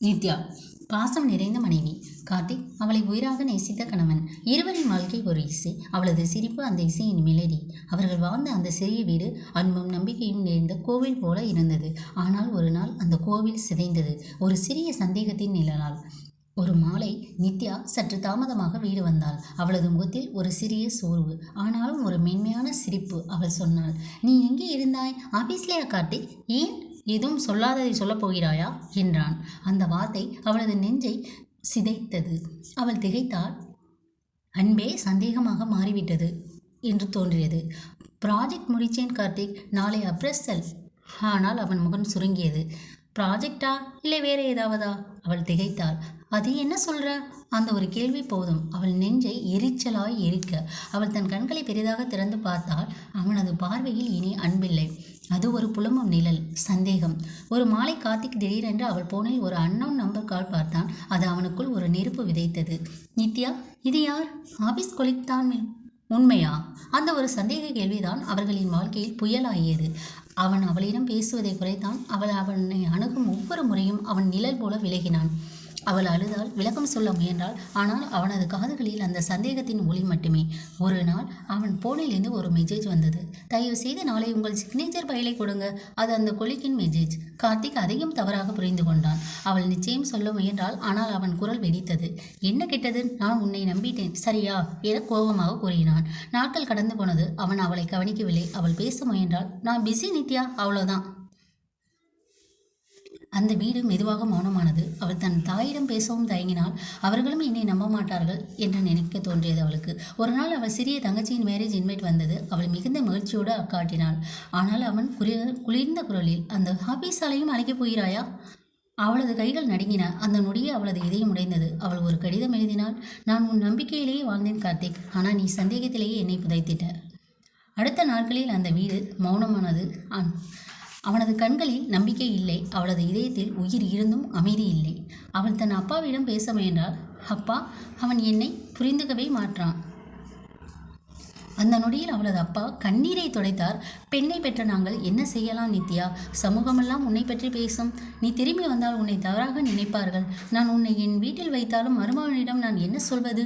நித்யா பாசம் நிறைந்த மனைவி, கார்த்திக் அவளை உயிராக நேசித்த கணவன். இருவரின் வாழ்க்கை ஒரு இசை. அவளது சிரிப்பு அந்த இசையின் மெலடி. அவர்கள் வாழ்ந்த அந்த சிறிய வீடு அன்பும் நம்பிக்கையும் நிறைந்த கோவில் போல இருந்தது. ஆனால் ஒரு நாள் அந்த கோவில் சிதைந்தது, ஒரு சிறிய சந்தேகத்தின் நிழலால். ஒரு மாலை நித்யா சற்று தாமதமாக வீடு வந்தாள். அவளது முகத்தில் ஒரு சிறிய சோர்வு, ஆனாலும் ஒரு மென்மையான சிரிப்பு. அவள் சொன்னாள், "நீ எங்கே இருந்தாய்? ஆபீஸ்லையா கார்த்திக்? ஏன் எதுவும் சொல்லாததை சொல்லப் போகிறாயா?" என்றான். அந்த வார்த்தை அவளது நெஞ்சை சிதைத்தது. அவள் திகைத்தாள். அன்பே சந்தேகமாக மாறிவிட்டது என்று தோன்றியது. ப்ராஜெக்ட் முடித்தேன் கார்த்திக், நாளை அப்ரசல். ஆனால் அவன் முகம் சுருங்கியது. ப்ராஜெக்டா இல்லை வேற ஏதாவதா? அவள் திகைத்தாள். அது என்ன சொல்ற? அந்த ஒரு கேள்வி போதும் அவள் நெஞ்சை எரிச்சலாய் எரிக்க. அவள் தன் கண்களை பெரிதாக திறந்து பார்த்தாள். அவனது பார்வையில் இனி அன்பில்லை, அது ஒரு புலம்பும் நிழல், சந்தேகம். ஒரு மாலை கார்த்திக் திடீரென்று அவள் போனில் ஒரு அன்னோன் நம்பர் கால் பார்த்தான். அது அவனுக்குள் ஒரு நெருப்பு விதைத்தது. நித்யா, இது யார்? ஆபீஸ் கொலிக் தான். உண்மையா? அந்த ஒரு சந்தேக கேள்விதான் அவர்களின் வாழ்க்கையில் புயலாகியது. அவன் அவளிடம் பேசுவதை குறைத்தான். அவனை அணுகும் ஒவ்வொரு முறையும் அவன் நிழல் போல விலகினான். அவள் அழுதாள், விளக்கம் சொல்ல முயன்றாள். ஆனால் அவனது காதுகளில் அந்த சந்தேகத்தின் ஒளி மட்டுமே. ஒரு நாள் அவன் போனிலிருந்து ஒரு மெசேஜ் வந்தது. "தயவு செய்து நாளை உங்கள் சிக்னேச்சர் பைலை கொடுங்க." அது அந்த கொலிக்கின் மெசேஜ். கார்த்திக் அதையும் தவறாக புரிந்து கொண்டான். அவள் நிச்சயம் சொல்ல முயன்றாள். ஆனால் அவன் குரல் வெடித்தது. "என்ன கெட்டது? நான் உன்னை நம்பிட்டேன், சரியா?" என கோபமாக கூறினான். நாட்கள் கடந்து போனது. அவன் அவளை கவனிக்கவில்லை. அவள் பேச முயன்றாள். "நான் பிஸி நித்யா, அவ்வளோதான்." அந்த வீடு மெதுவாக மௌனமானது. அவள் தன் தாயிடம் பேசவும் தயங்கினாள். அவர்களும் என்னை நம்ப மாட்டார்கள் என்று நினைக்க தோன்றியது அவளுக்கு. ஒரு நாள் அவள் சிறிய தங்கச்சியின் மேரேஜ் இன்வைட் வந்தது. அவள் மிகுந்த மகிழ்ச்சியோடு காட்டினாள். ஆனால் அவன் குளிர்ந்த குரலில், "அந்த ஆபீஸ் சாலையும் அழைக்கப் போகிறாயா?" அவளது கைகள் நடுங்கின. அந்த நொடியே அவளது இதயம் உடைந்தது. அவள் ஒரு கடிதம் எழுதினாள். "நான் உன் நம்பிக்கையிலேயே வாழ்ந்தேன் கார்த்திக், ஆனால் நீ சந்தேகத்திலேயே என்னை புதைத்திட்ட." அடுத்த நாட்களில் அந்த வீடு மௌனமானது. அவனது கண்களில் நம்பிக்கை இல்லை. அவளது இதயத்தில் உயிர் இருந்தும் அமைதி இல்லை. அவள் தன் அப்பாவிடம் பேச முயன்றாள். "அப்பா, அவன் என்னை புரிந்துக்கவே மாட்டான்." அந்த நொடியில் அவளது அப்பா கண்ணீரை துடைத்தார். "பெண்ணை பெற்ற நாங்கள் என்ன செய்யலாம் நித்யா? சமூகமெல்லாம் உன்னை பற்றி பேசும். நீ திரும்பி வந்தால் உன்னை தவறாக நினைப்பார்கள். நான் உன்னை என் வீட்டில் வைத்தாலும் மருமகனிடம் நான் என்ன சொல்வது?"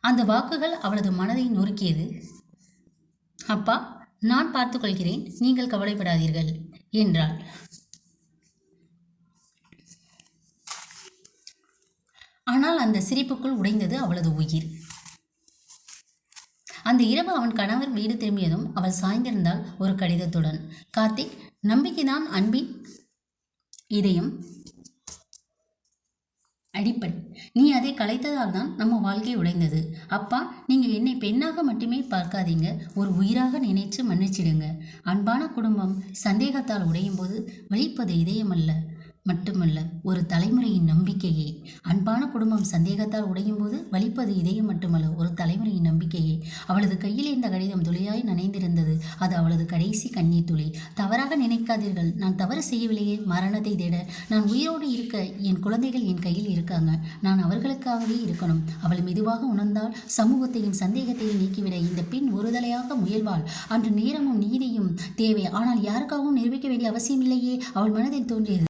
அந்த வாக்குகள் அவளது மனதை நொறுக்கியது. "அப்பா, நான் பார்த்துக்கொள்கிறேன், நீங்கள் கவலைப்படாதீர்கள்" என்றாள். ஆனால் அந்த சிரிப்புக்குள் உடைந்தது அவளது உயிர். அந்த இரவு அவன் கணவர் வீடு திரும்பியதும் அவள் சாய்ந்திருந்தாள் ஒரு கடிதத்துடன். "கார்த்திக், நம்பிக்கைதான் அன்பின் இதயம் அடிப்படை. நீ அதை கலைத்ததால் தான் நம்ம வாழ்க்கை உடைந்தது. அப்பா, நீங்கள் என்னை பெண்ணாக மட்டுமே பார்க்காதீங்க, ஒரு உயிராக நினைச்சு மன்னிச்சிடுங்க. அன்பான குடும்பம் சந்தேகத்தால் உடையும் போது வலிப்பது இதயமல்ல மட்டுமல்ல, ஒரு தலைமுறையின் நம்பிக்கையே. அன்பான குடும்பம் சந்தேகத்தால் உடையும் போது வலிப்பது இதயம் மட்டுமல்ல, ஒரு தலைமுறையின் நம்பிக்கையே." அவளது கையில் இந்த கடிதம் துளியாய் நனைந்திருந்தது. அது அவளது கடைசி கண்ணீர் துளி. "தவறாக நினைக்காதீர்கள், நான் தவறு செய்யவில்லையே. மரணத்தை தேட நான் உயிரோடு இருக்க என் குழந்தைகள் என் கையில் இருக்காங்க. நான் அவர்களுக்காகவே இருக்கணும்." அவள் மெதுவாக உணர்ந்தால், சமூகத்தையும் சந்தேகத்தையும் நீக்கிவிட இந்த பெண் ஒருதலையாக முயல்வாள். அன்று நேரமும் நீதியும் தேவை, ஆனால் யாருக்காகவும் நிரூபிக்க வேண்டிய அவசியம் இல்லையே. அவள் மனதில் தோன்றியது.